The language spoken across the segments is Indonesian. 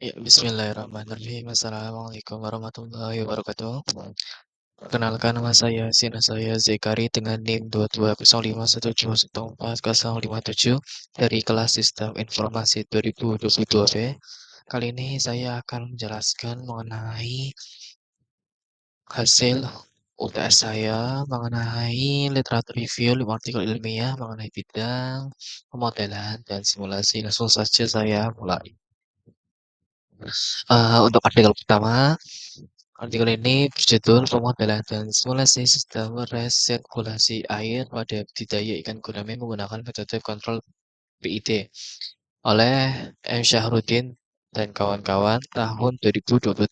Ya, bismillahirrahmanirrahim. Assalamualaikum warahmatullahi wabarakatuh. Perkenalkan nama saya Zekari dengan NIM 22051714057 dari kelas Sistem Informasi 2022 B. Kali ini saya akan menjelaskan mengenai hasil UTS saya mengenai literatur review 5 artikel ilmiah mengenai bidang pemodelan dan simulasi. Langsung saja saya mulai. Untuk artikel pertama, artikel ini berjudul Pemodelan dan Simulasi Sistem Resirkulasi Air pada Budidaya Ikan Gurame menggunakan metode kontrol PID oleh M. Syahruddin dan kawan-kawan tahun 2022.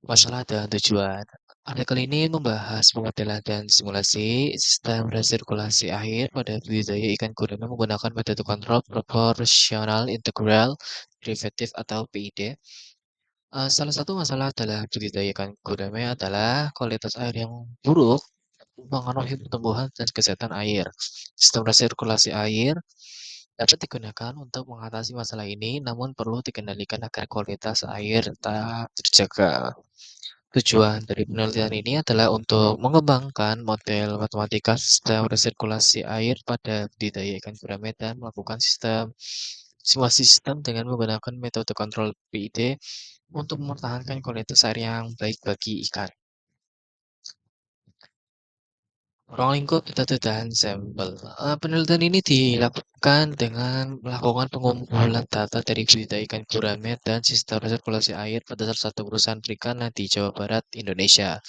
Masalah dan tujuan. Artikel ini membahas pemodelan dan simulasi sistem resirkulasi air pada budidaya ikan gurame menggunakan metode kontrol proporsional integral derivatif atau PID. Salah satu masalah dalam budidaya ikan gurame adalah kualitas air yang buruk mempengaruhi pertumbuhan dan kesehatan air. Sistem resirkulasi air dapat digunakan untuk mengatasi masalah ini, namun perlu dikendalikan agar kualitas air tetap terjaga. Tujuan dari penelitian ini adalah untuk mengembangkan model matematika sistem resirkulasi air pada budidaya ikan gurame dan melakukan simulasi sistem dengan menggunakan metode kontrol PID untuk mempertahankan kualitas air yang baik bagi ikan. Ruang lingkup metode dan sampel. Penelitian ini dilakukan dengan melakukan pengumpulan data dari budidaya ikan gurame dan sistem resirkulasi air pada salah satu perusahaan perikanan di Jawa Barat, Indonesia.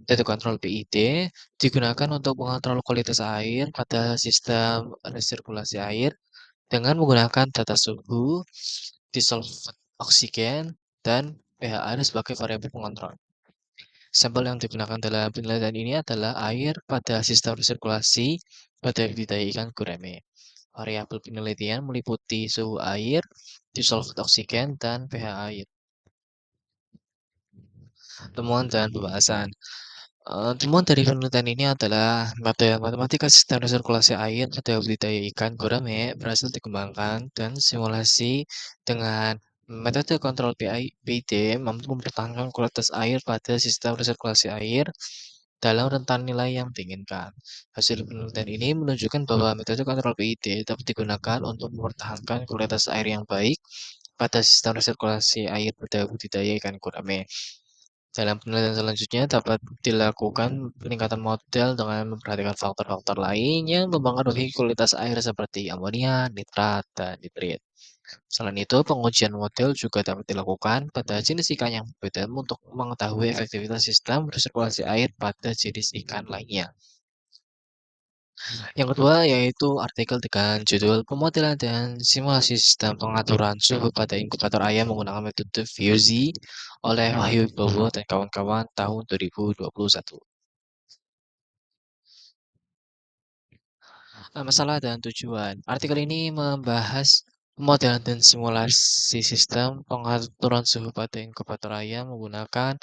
Metode kontrol PID digunakan untuk mengontrol kualitas air pada sistem resirkulasi air dengan menggunakan data suhu, disolvent oksigen, dan pH air sebagai variabel pengontrol. Sampel yang digunakan dalam penelitian ini adalah air pada sistem resirkulasi pada budidaya ikan gurame. Variabel penelitian meliputi suhu air, disolvent oksigen, dan pH air. Temuan dan pembahasan. Temuan dari penelitian ini adalah metode matematika sistem resirkulasi air pada budidaya ikan gurame berhasil dikembangkan dan simulasi dengan metode kontrol PID mampu mempertahankan kualitas air pada sistem resirkulasi air dalam rentan nilai yang diinginkan. Hasil penelitian ini menunjukkan bahwa metode kontrol PID dapat digunakan untuk mempertahankan kualitas air yang baik pada sistem resirkulasi air pada budidaya ikan gurame. Dalam penelitian selanjutnya dapat dilakukan peningkatan model dengan memperhatikan faktor-faktor lain yang mempengaruhi kualitas air seperti amonia, nitrat, dan nitrit. Selain itu, pengujian model juga dapat dilakukan pada jenis ikan yang berbeda untuk mengetahui efektivitas sistem resirkulasi air pada jenis ikan lainnya. Yang kedua yaitu artikel dengan judul Pemodelan dan Simulasi Sistem Pengaturan Suhu pada Inkubator Ayam menggunakan metode Fuzi oleh Wahyu Wibowo dan kawan-kawan tahun 2021. Masalah dan tujuan. Artikel ini membahas pemodelan dan simulasi sistem pengaturan suhu pada inkubator ayam menggunakan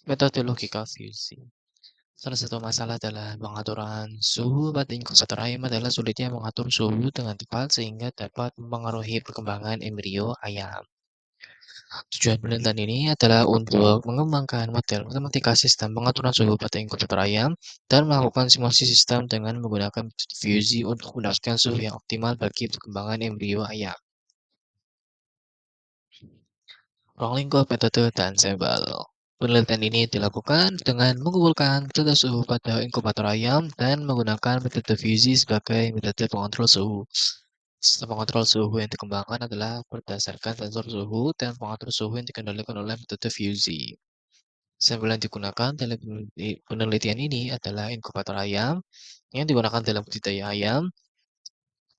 metode logika fusi. Salah satu masalah dalam pengaturan suhu pada inkubator ayam adalah sulitnya mengatur suhu dengan tepat sehingga dapat mempengaruhi perkembangan embrio ayam. Tujuan penelitian ini adalah untuk mengembangkan model matematika sistem pengaturan suhu pada inkubator ayam dan melakukan simulasi sistem dengan menggunakan metode fusi untuk mendapatkan suhu yang optimal bagi perkembangan embrio ayam. Ruang lingkup metode dan sampel. Penelitian ini dilakukan dengan mengumpulkan data suhu pada inkubator ayam dan menggunakan metode fusi sebagai metode pengontrol suhu. Sistem pengontrol suhu yang dikembangkan adalah berdasarkan sensor suhu dan pengatur suhu yang dikendalikan oleh metode fusi. Sampel yang digunakan dalam penelitian ini adalah inkubator ayam yang digunakan dalam budidaya ayam.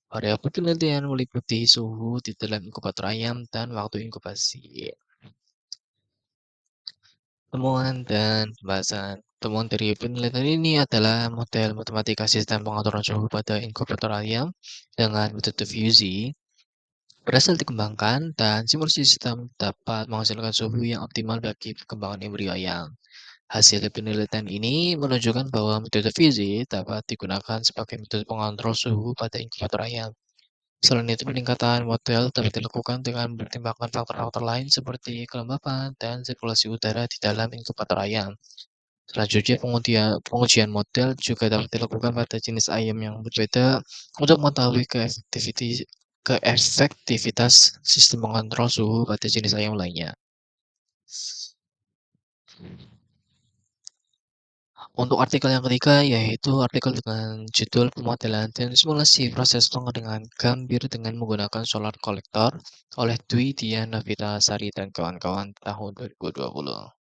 Variabel penelitian meliputi suhu di dalam inkubator ayam dan waktu inkubasi. Temuan dan pembahasan. Temuan dari penelitian ini adalah model matematika sistem pengaturan suhu pada inkubator ayam dengan metode fusi berhasil dikembangkan dan simulasi sistem dapat menghasilkan suhu yang optimal bagi perkembangan embrio ayam. Hasil penelitian ini menunjukkan bahwa metode fusi dapat digunakan sebagai metode pengontrol suhu pada inkubator ayam. Selain itu, peningkatan model dapat dilakukan dengan mempertimbangkan faktor-faktor lain seperti kelembapan dan sirkulasi udara di dalam inkubator ayam. Selanjutnya, pengujian model juga dapat dilakukan pada jenis ayam yang berbeda untuk mengetahui keefektivitas sistem pengontrol suhu pada jenis ayam lainnya. Untuk artikel yang ketiga, yaitu artikel dengan judul pemodelan dan simulasi proses pengeringan gambir dengan menggunakan solar kolektor oleh Dwi Dian Sari dan kawan-kawan tahun 2020.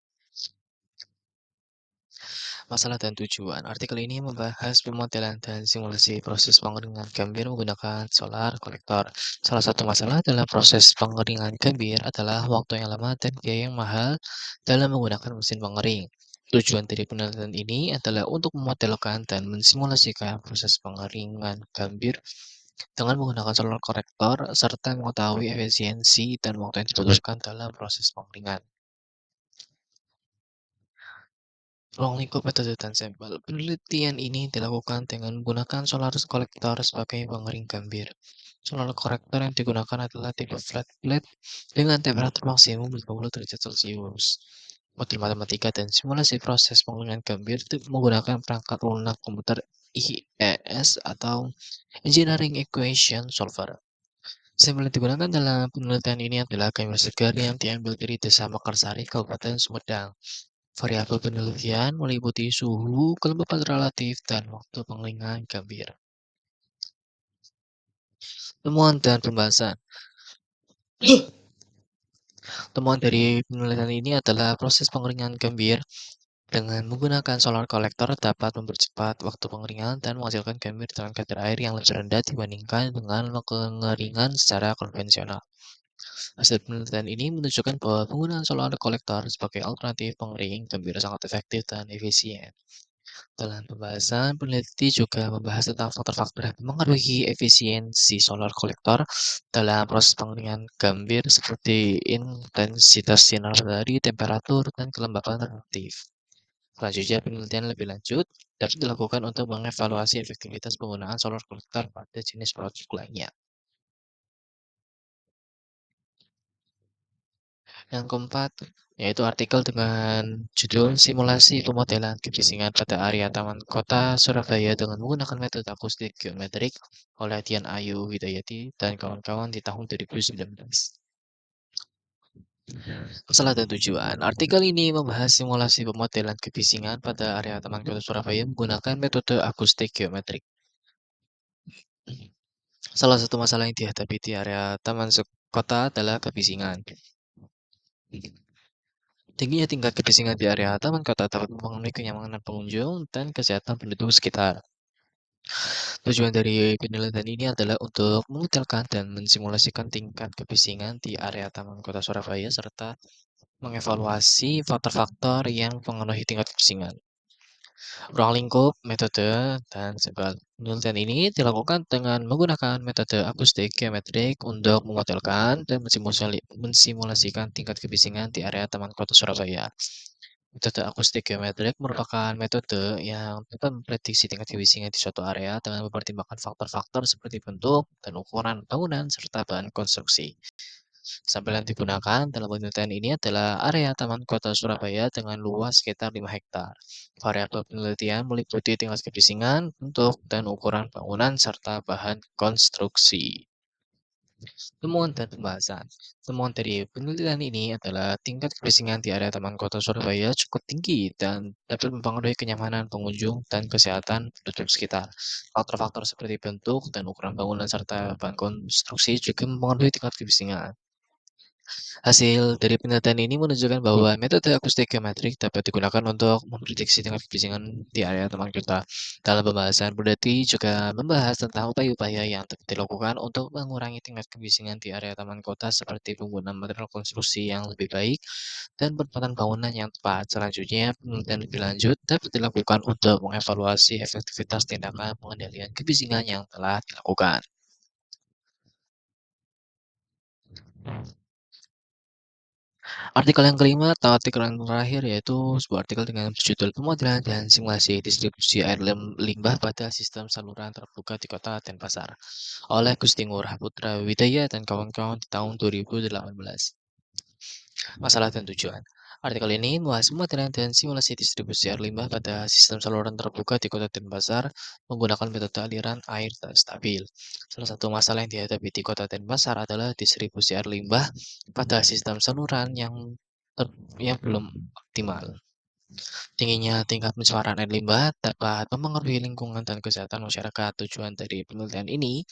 Masalah dan tujuan. Artikel ini membahas pemodelan dan simulasi proses pengeringan gambir menggunakan solar kolektor. Salah satu masalah dalam proses pengeringan gambir adalah waktu yang lama dan biaya yang mahal dalam menggunakan mesin pengering. Tujuan dari penelitian ini adalah untuk memodelkan dan mensimulasikan proses pengeringan gambir dengan menggunakan solar kolektor serta mengetahui efisiensi dan waktu yang dibutuhkan dalam proses pengeringan. Ruang lingkup metode dan sampel. Penelitian ini dilakukan dengan menggunakan solar collector sebagai pengering gambir. Solar collector yang digunakan adalah tipe flat plate dengan temperatur maksimum 50 derajat Celcius. Model matematika dan simulasi proses pengeringan gambir itu menggunakan perangkat lunak komputer IES atau Engineering Equation Solver. Sampel yang digunakan dalam penelitian ini adalah gambir segar yang diambil dari Desa Mekarsari, Kabupaten Sumedang. Variabel penelitian meliputi suhu, kelembapan relatif, dan waktu pengeringan gambir. Temuan dan pembahasan. Temuan dari penelitian ini adalah proses pengeringan gambir dengan menggunakan solar collector dapat mempercepat waktu pengeringan dan menghasilkan gambir dengan kadar air yang lebih rendah dibandingkan dengan pengeringan secara konvensional. Hasil penelitian ini menunjukkan bahwa penggunaan solar collector sebagai alternatif pengering gambir sangat efektif dan efisien. Dalam pembahasan, peneliti juga membahas tentang faktor-faktor yang mempengaruhi efisiensi solar kolektor dalam proses pengeringan gambir seperti intensitas sinar matahari, temperatur, dan kelembapan relatif. Selanjutnya, penelitian lebih lanjut dapat dilakukan untuk mengevaluasi efektivitas penggunaan solar kolektor pada jenis produk lainnya. Yang keempat, yaitu artikel dengan judul Simulasi Pemodelan Kebisingan pada Area Taman Kota Surabaya dengan menggunakan metode akustik geometrik oleh Dian Ayu Hidayati dan kawan-kawan di tahun 2019. Masalah dan tujuan. Artikel ini membahas simulasi pemodelan kebisingan pada area Taman Kota Surabaya menggunakan metode akustik geometrik. Salah satu masalah yang dihadapi di area Kota adalah kebisingan. Tingginya tingkat kebisingan di area taman kota dapat mempengaruhi kenyamanan pengunjung dan kesehatan penduduk sekitar. Tujuan dari penelitian ini adalah untuk mengutelkan dan mensimulasikan tingkat kebisingan di area Taman Kota Surabaya serta mengevaluasi faktor-faktor yang mempengaruhi tingkat kebisingan. Ruang lingkup, metode, dan sebagainya. Penelitian ini dilakukan dengan menggunakan metode akustik geometrik untuk memodelkan dan mensimulasikan tingkat kebisingan di area Taman Kota Surabaya. Metode akustik geometrik merupakan metode yang dapat memprediksi tingkat kebisingan di suatu area dengan mempertimbangkan faktor-faktor seperti bentuk dan ukuran bangunan serta bahan konstruksi. Sampel yang digunakan dalam penelitian ini adalah area Taman Kota Surabaya dengan luas sekitar 5 hektar. Variabel penelitian meliputi tingkat kebisingan, bentuk, dan ukuran bangunan serta bahan konstruksi. Temuan dan pembahasan. Temuan dari penelitian ini adalah tingkat kebisingan di area Taman Kota Surabaya cukup tinggi dan dapat mempengaruhi kenyamanan pengunjung dan kesehatan penduduk sekitar. Faktor-faktor seperti bentuk dan ukuran bangunan serta bahan konstruksi juga mempengaruhi tingkat kebisingan. Hasil dari penelitian ini menunjukkan bahwa metode akustik geometrik dapat digunakan untuk memprediksi tingkat kebisingan di area taman kota. Dalam pembahasan, peneliti juga membahas tentang upaya-upaya yang dapat dilakukan untuk mengurangi tingkat kebisingan di area taman kota seperti penggunaan material konstruksi yang lebih baik dan penempatan bangunan yang tepat. Selanjutnya, penelitian lebih lanjut dapat dilakukan untuk mengevaluasi efektivitas tindakan pengendalian kebisingan yang telah dilakukan. Artikel yang kelima atau artikel yang terakhir yaitu sebuah artikel dengan berjudul Pemodelan dan Simulasi Distribusi Air Limbah pada Sistem Saluran Terbuka di Kota Denpasar oleh Gusti Ngurah Putra Wijaya dan kawan-kawan di tahun 2018. Masalah dan tujuan. Artikel ini membahas pemodelan dan simulasi distribusi air limbah pada sistem saluran terbuka di Kota Denpasar menggunakan metode aliran air tak stabil. Salah satu masalah yang dihadapi di Kota Denpasar adalah distribusi air limbah pada sistem saluran yang belum optimal. Tingginya tingkat pencemaran air limbah dapat mempengaruhi lingkungan dan kesehatan masyarakat. Tujuan dari penelitian ini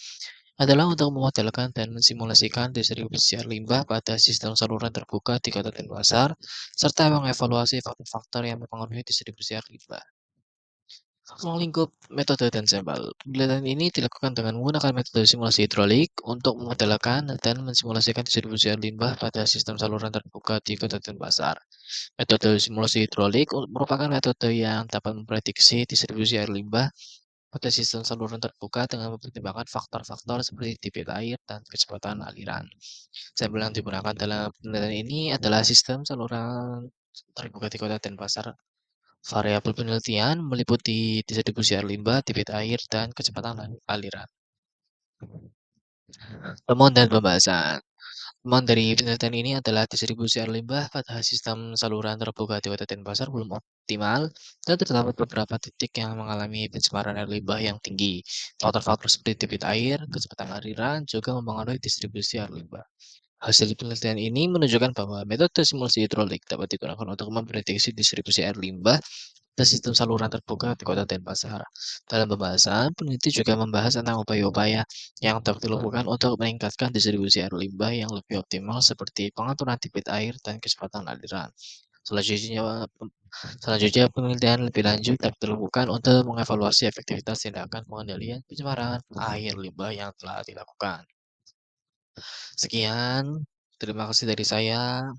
adalah untuk memodelkan dan mensimulasikan distribusi air limbah pada sistem saluran terbuka di Kota Denpasar, serta mengevaluasi faktor-faktor yang mempengaruhi distribusi air limbah. Ruang lingkup, metode, dan sampel. Penelitian ini dilakukan dengan menggunakan metode simulasi hidrolik untuk memodelkan dan mensimulasikan distribusi air limbah pada sistem saluran terbuka di Kota Denpasar. Metode simulasi hidrolik merupakan metode yang dapat memprediksi distribusi air limbah pada sistem saluran terbuka dengan mempertimbangkan faktor-faktor seperti debit air dan kecepatan aliran. Sampel yang digunakan dalam penelitian ini adalah sistem saluran terbuka di Kota Denpasar. Variabel penelitian meliputi distribusi air limbah, debit air, dan kecepatan aliran. Temuan dan pembahasan. Temuan dari penelitian ini adalah distribusi air limbah pada sistem saluran terbuka di Kota Denpasar belum optimal dan terdapat beberapa titik yang mengalami pencemaran air limbah yang tinggi. Faktor-faktor seperti debit air, kecepatan aliran juga mempengaruhi distribusi air limbah. Hasil penelitian ini menunjukkan bahwa metode simulasi hidrolik dapat digunakan untuk memprediksi distribusi air limbah dan sistem saluran terbuka di Kota Denpasar. Dalam pembahasan, peneliti juga membahas tentang upaya-upaya yang dapat dilakukan untuk meningkatkan distribusi air limbah yang lebih optimal seperti pengaturan debit air dan kecepatan aliran. Selanjutnya, selanjutnya penelitian lebih lanjut dapat dilakukan untuk mengevaluasi efektivitas tindakan pengendalian pencemaran air limbah yang telah dilakukan. Sekian, terima kasih dari saya.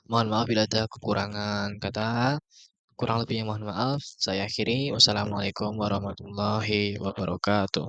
Mohon maaf bila ada kekurangan kata. Kurang lebihnya mohon maaf. Saya akhiri. Wassalamualaikum warahmatullahi wabarakatuh.